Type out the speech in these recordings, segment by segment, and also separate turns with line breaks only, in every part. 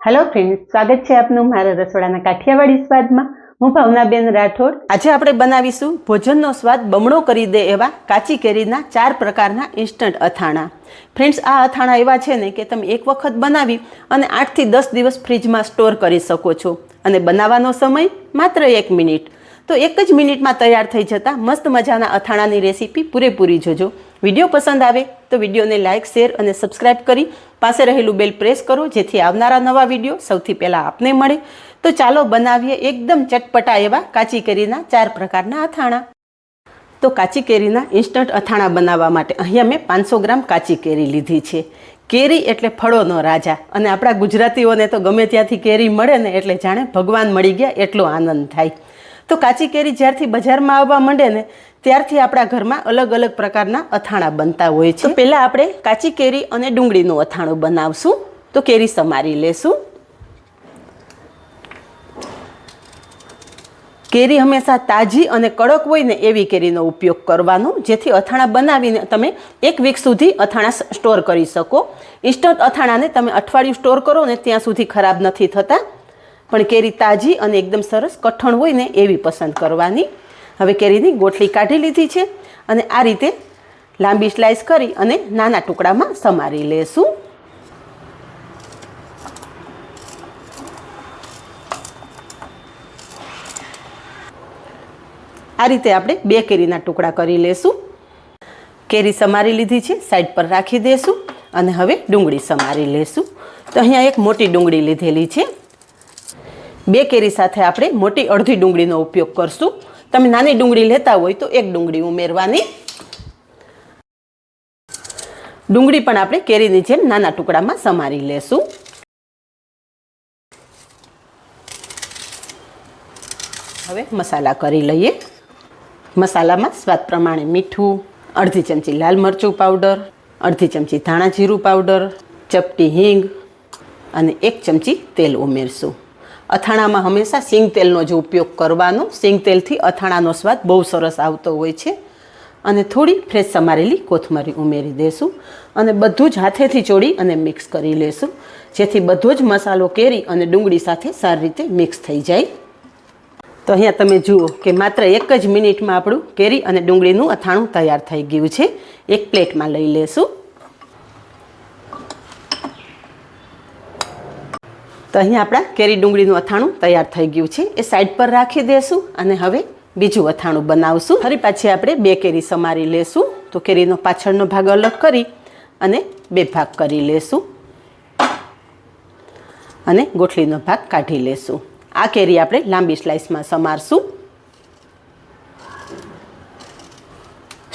Hello friends, स्वागत है आपનું મારા રસોડાના કાઠિયાવાડી સ્વાદમાં। હું ભાવનાબેન રાઠોડ। આજે આપણે બનાવીશું ભોજનનો સ્વાદ બમણો કરી દે એવા કાચી કેરીના 4 પ્રકારના ઇન્સ્ટન્ટ અથાણા। ફ્રેન્ડ્સ, આ અથાણા એવા છે ને કે તમે એક વખત બનાવી અને 8 થી 10 દિવસ ફ્રીજમાં સ્ટોર કરી શકો છો અને બનાવવાનો સમય માત્ર 1 મિનિટ। તો એક જ મિનિટમાં તૈયાર થઈ જતા મસ્ત મજાના અથાણાની રેસીપી પૂરેપૂરી જોજો। વિડીયો પસંદ આવે તો વિડીયોને લાઇક, શેર અને સબસ્ક્રાઇબ કરી પાસે રહેલું બેલ પ્રેસ કરો જેથી આવનારા નવા વિડીયો સૌથી પહેલાં આપને મળે। તો ચાલો બનાવીએ એકદમ ચટપટા એવા કાચી કેરીના 4 પ્રકારના અથાણા। તો કાચી કેરીના ઇન્સ્ટન્ટ અથાણા બનાવવા માટે અહીંયા મેં 500 ગ્રામ કાચી કેરી લીધી છે। કેરી એટલે ફળોનો રાજા અને આપણા ગુજરાતીઓને તો ગમે ત્યાંથી કેરી મળે ને એટલે જાણે ભગવાન મળી ગયા એટલો આનંદ થાય। તો કાચી કેરી જ્યારથી બજારમાં આવવા માંડે ને ત્યારથી આપણા ઘરમાં અલગ અલગ પ્રકારના અથાણા બનતા હોય છે। તો પહેલાં આપણે કાચી કેરી અને ડુંગળીનું અથાણું બનાવશું। તો કેરી સમારી લેશું। કેરી હંમેશા તાજી અને કડક હોય ને એવી કેરીનો ઉપયોગ કરવાનો જેથી અથાણા બનાવીને તમે 1 વીક સુધી અથાણા સ્ટોર કરી શકો। ઇન્સ્ટન્ટ અથાણાને તમે અઠવાડિયું સ્ટોર કરો ને ત્યાં સુધી ખરાબ નથી થતા, પણ કેરી તાજી અને એકદમ સરસ કઠણ હોય ને એવી પસંદ કરવાની। હવે કેરીની ગોઠલી કાઢી લીધી છે અને આ રીતે લાંબી સ્લાઇસ કરી અને નાના ટુકડામાં સમારી લેશું। આ રીતે આપણે 2 કેરીના ટુકડા કરી લેશું। કેરી સમારી લીધી છે, સાઈડ પર રાખી દેશું અને હવે ડુંગળી સમારી લેશું। તો અહીંયા એક મોટી ડુંગળી લીધેલી છે। 2 કેરી સાથે આપણે મોટી અડધી ડુંગળીનો ઉપયોગ કરશું। તમે નાની ડુંગળી લેતા હોય તો 1 ડુંગળી ઉમેરવાની। ડુંગળી પણ આપણે કેરીની જેમ નાના ટુકડામાં સમારી લેશું। હવે મસાલા કરી લઈએ। મસાલામાં સ્વાદ પ્રમાણે મીઠું, અડધી ચમચી લાલ મરચું પાવડર, અડધી ચમચી ધાણા જીરું પાવડર, ચપટી હિંગ અને 1 ચમચી તેલ ઉમેરશું। અથાણામાં હંમેશા સિંગ તેલનો જ ઉપયોગ કરવાનો। સિંગ તેલથી અથાણાનો સ્વાદ બહુ સરસ આવતો હોય છે। અને થોડી ફ્રેશ સમારેલી કોથમરી ઉમેરી દેશું અને બધું જ હાથેથી ચોળી અને મિક્સ કરી લેશું જેથી બધો જ મસાલો કેરી અને ડુંગળી સાથે સારી રીતે મિક્સ થઈ જાય। તો અહીંયા તમે જુઓ કે માત્ર 1 જ મિનિટમાં આપણું કેરી અને ડુંગળીનું અથાણું તૈયાર થઈ ગયું છે। એક પ્લેટમાં લઈ લેશું। તો અહીંયા આપણા કેરી ડુંગળીનું અથાણું તૈયાર થઈ ગયું છે, એ સાઈડ પર રાખી દેશું અને હવે બીજું અથાણું બનાવશું। ફરી પાછી આપણે 2 કેરી સમારી લેશું। તો કેરીનો પાછળનો ભાગ અલગ કરી અને 2 ભાગ કરી લેશું અને ગોઠલીનો ભાગ કાઢી લેશું। આ કેરી આપણે લાંબી સ્લાઇસમાં સમારશું।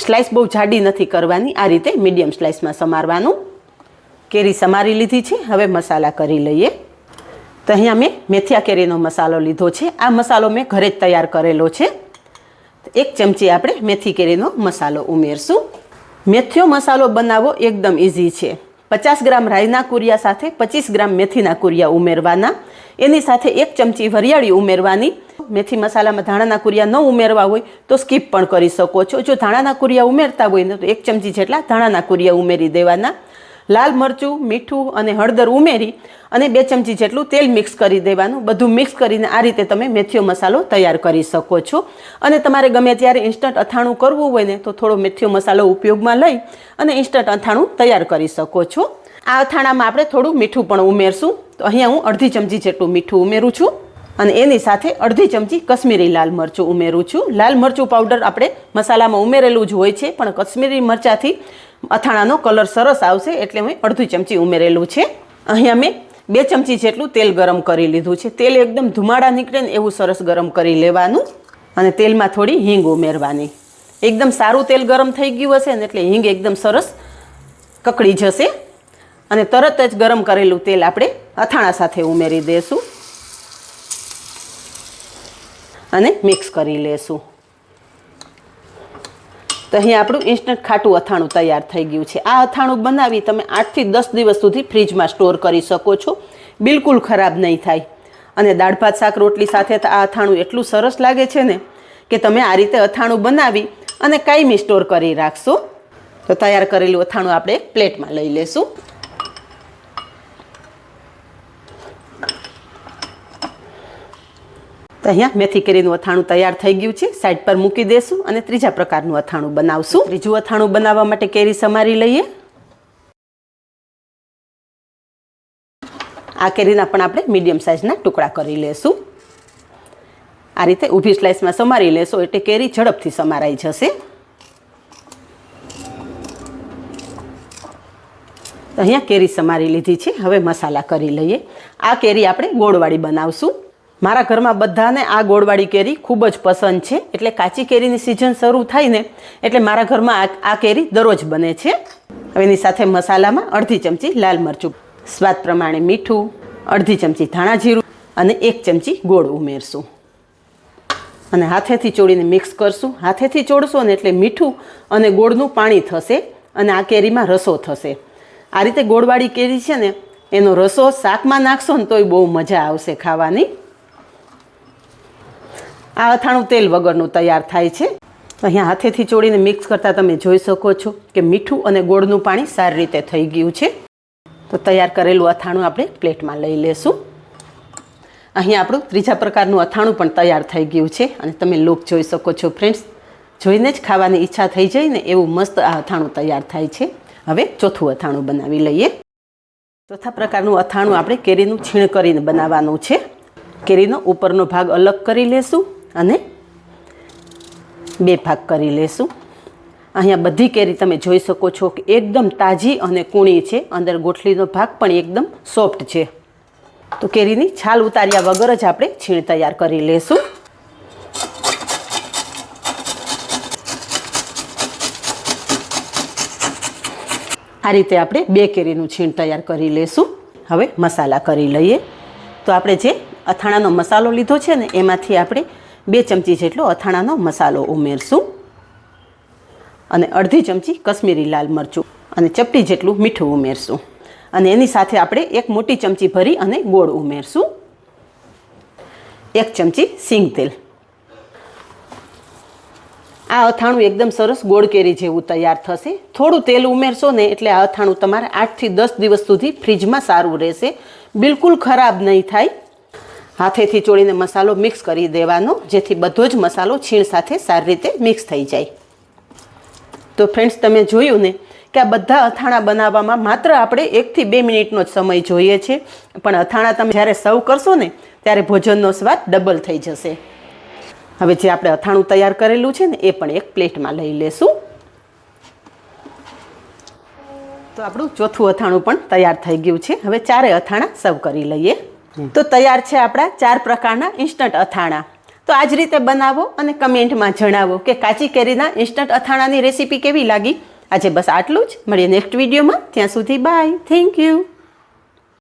સ્લાઇસ બહુ જાડી નથી કરવાની, આ રીતે મીડિયમ સ્લાઇસમાં સમારવાનું। કેરી સમારી લીધી છે, હવે મસાલા કરી લઈએ। તો અહીંયા મેં મેથિયા કેરીનો મસાલો લીધો છે। આ મસાલો મેં ઘરે જ તૈયાર કરેલો છે। 1 ચમચી આપણે મેથી કેરીનો મસાલો ઉમેરશું। મેથીયો મસાલો બનાવવો એકદમ ઇઝી છે। 50 ગ્રામ રાઈના કુરિયા સાથે 25 ગ્રામ મેથીના કુરિયા ઉમેરવાના। એની સાથે 1 ચમચી વરિયાળી ઉમેરવાની। મેથી મસાલામાં ધાણાના કુરિયા ન ઉમેરવા હોય તો સ્કીપ પણ કરી શકો છો। જો ધાણાના કુરિયા ઉમેરતા હોય ને તો 1 ચમચી જેટલા ધાણાના કુરિયા ઉમેરી દેવાના। લાલ મરચું, મીઠું અને હળદર ઉમેરી અને 2 ચમચી જેટલું તેલ મિક્સ કરી દેવાનું। બધું મિક્સ કરીને આ રીતે તમે મેથીયો મસાલો તૈયાર કરી શકો છો। અને તમારે ગમે ત્યારે ઇન્સ્ટન્ટ અથાણું કરવું હોય ને તો થોડો મેથીયો મસાલો ઉપયોગમાં લઈ અને ઇન્સ્ટન્ટ અથાણું તૈયાર કરી શકો છો। આ અથાણામાં આપણે થોડું મીઠું પણ ઉમેરશું। તો અહીંયા હું અડધી ચમચી જેટલું મીઠું ઉમેરું છું અને એની સાથે અડધી ચમચી કશ્મીરી લાલ મરચું ઉમેરું છું। લાલ મરચું પાવડર આપણે મસાલામાં ઉમેરેલું જ હોય છે, પણ કશ્મીરી મરચાંથી અથાણાનો કલર સરસ આવશે એટલે મેં અડધી ચમચી ઉમેરેલું છે। અહીંયા મેં 2 ચમચી જેટલું તેલ ગરમ કરી લીધું છે। તેલ એકદમ ધુમાડા નીકળે ને એવું સરસ ગરમ કરી લેવાનું અને તેલમાં થોડી હિંગ ઉમેરવાની। એકદમ સારું તેલ ગરમ થઈ ગયું હશે ને એટલે હિંગ એકદમ સરસ કકડી જશે અને તરત જ ગરમ કરેલું તેલ આપણે અથાણા સાથે ઉમેરી દઈશું અને મિક્સ કરી લેશું। તો અહીં આપણું ઇન્સ્ટન્ટ ખાટું અથાણું તૈયાર થઈ ગયું છે। આ અથાણું બનાવી તમે 8 થી 10 દિવસ સુધી ફ્રીજમાં સ્ટોર કરી શકો છો, બિલકુલ ખરાબ નહીં થાય। અને દાળ ભાત શાક રોટલી સાથે તો આ અથાણું એટલું સરસ લાગે છે ને કે તમે આ રીતે અથાણું બનાવી અને કાયમી સ્ટોર કરી રાખશો। તો તૈયાર કરેલું અથાણું આપણે એક પ્લેટમાં લઈ લેશું। તો અહીંયા મેથી કેરીનું અથાણું તૈયાર થઈ ગયું છે, સાઈડ પર મૂકી દેશું અને ત્રીજા પ્રકારનું અથાણું બનાવશું. ત્રીજું અથાણું બનાવવા માટે કેરી સમારી લઈએ. આ કેરીના પણ આપણે મીડિયમ સાઇઝના ટુકડા કરી લેશું. આ રીતે ઊભી સ્લાઇસમાં સમારી લેશો એટલે કેરી ઝડપથી સમારાઈ જશે. તો અહીંયા કેરી સમારી લીધી છે. હવે મસાલા કરી લઈએ. આ કેરી આપણે ગોળવાળી બનાવશું. મારા ઘરમાં બધાને આ ગોળવાળી કેરી ખૂબ જ પસંદ છે. એટલે કાચી કેરીની સિઝન શરૂ થાય ને એટલે મારા ઘરમાં આ કેરી દરરોજ બને છે. હવે એની સાથે મસાલામાં અડધી ચમચી લાલ મરચું, સ્વાદ પ્રમાણે મીઠું, અડધી ચમચી ધાણા જીરું અને 1 ચમચી ગોળ ઉમેરશું અને હાથેથી ચોળીને મિક્સ કરશું. હાથેથી ચોળશો ને એટલે મીઠું અને ગોળનું પાણી થશે અને આ કેરીમાં રસો થશે. આ રીતે ગોળવાળી કેરી છે ને એનો રસો શાકમાં નાખશો ને તોય બહુ મજા આવશે ખાવાની. આ અથાણું તેલ વગરનું તૈયાર થાય છે. અહીંયા હાથેથી ચોળીને મિક્સ કરતાં તમે જોઈ શકો છો કે મીઠું અને ગોળનું પાણી સારી રીતે થઈ ગયું છે. તો તૈયાર કરેલું અથાણું આપણે પ્લેટમાં લઈ લેશું. અહીંયા આપણું ત્રીજા પ્રકારનું અથાણું પણ તૈયાર થઈ ગયું છે અને તમે લુક જોઈ શકો છો ફ્રેન્ડ્સ. જોઈને જ ખાવાની ઈચ્છા થઈ જાય ને એવું મસ્ત આ અથાણું તૈયાર થાય છે. હવે ચોથું અથાણું બનાવી લઈએ. ચોથા પ્રકારનું અથાણું આપણે કેરીનું છીણ કરીને બનાવવાનું છે. કેરીનો ઉપરનો ભાગ અલગ કરી લેશું અને 2 ભાગ કરી લેશું. અહીંયા બધી કેરી તમે જોઈ શકો છો કે એકદમ તાજી અને કૂણી છે. અંદર ગોઠલીનો ભાગ પણ એકદમ સોફ્ટ છે. તો કેરીની છાલ ઉતાર્યા વગર જ આપણે છીણ તૈયાર કરી લેશું. આ રીતે આપણે 2 કેરીનું છીણ તૈયાર કરી લેશું. હવે મસાલા કરી લઈએ. તો આપણે જે અથાણાનો મસાલો લીધો છે ને એમાંથી આપણે 2 ચમચી જેટલો અથાણાનો મસાલો ઉમેરશું અને અડધી ચમચી કશ્મીરી લાલ મરચું અને ચપટી જેટલું મીઠું ઉમેરશું અને એની સાથે આપણે 1 મોટી ચમચી ભરી અને ગોળ ઉમેરશું. 1 ચમચી સિંગ તેલ. આ અથાણું એકદમ સરસ ગોળ કેરી જેવું તૈયાર થશે. થોડું તેલ ઉમેરશો ને એટલે આ અથાણું તમારે 8 થી 10 દિવસ સુધી ફ્રીજમાં સારું રહેશે. બિલકુલ ખરાબ નહીં થાય. હાથેથી ચોળીને મસાલો મિક્સ કરી દેવાનો જેથી બધો જ મસાલો છીણ સાથે સારી રીતે મિક્સ થઈ જાય. તો ફ્રેન્ડ્સ તમે જોયું ને કે આ બધા અથાણા બનાવવામાં માત્ર આપણે 1 થી 2 મિનિટનો જ સમય જોઈએ છે, પણ અથાણા તમે જ્યારે સર્વ કરશો ને ત્યારે ભોજનનો સ્વાદ ડબલ થઈ જશે. હવે જે આપણે અથાણું તૈયાર કરેલું છે ને એ પણ એક પ્લેટમાં લઈ લેશું. તો આપણું ચોથું અથાણું પણ તૈયાર થઈ ગયું છે. હવે 4 અથાણા સર્વ કરી લઈએ. તો તૈયાર છે આપણા 4 પ્રકારના ઇન્સ્ટન્ટ અથાણા. તો આ જ રીતે બનાવો અને કમેન્ટમાં જણાવો કે કાચી કેરીના ઇન્સ્ટન્ટ અથાણાની રેસીપી કેવી લાગી. આજે બસ આટલું જ. મળીએ નેક્સ્ટ વિડીયોમાં. ત્યાં સુધી બાય. Thank you.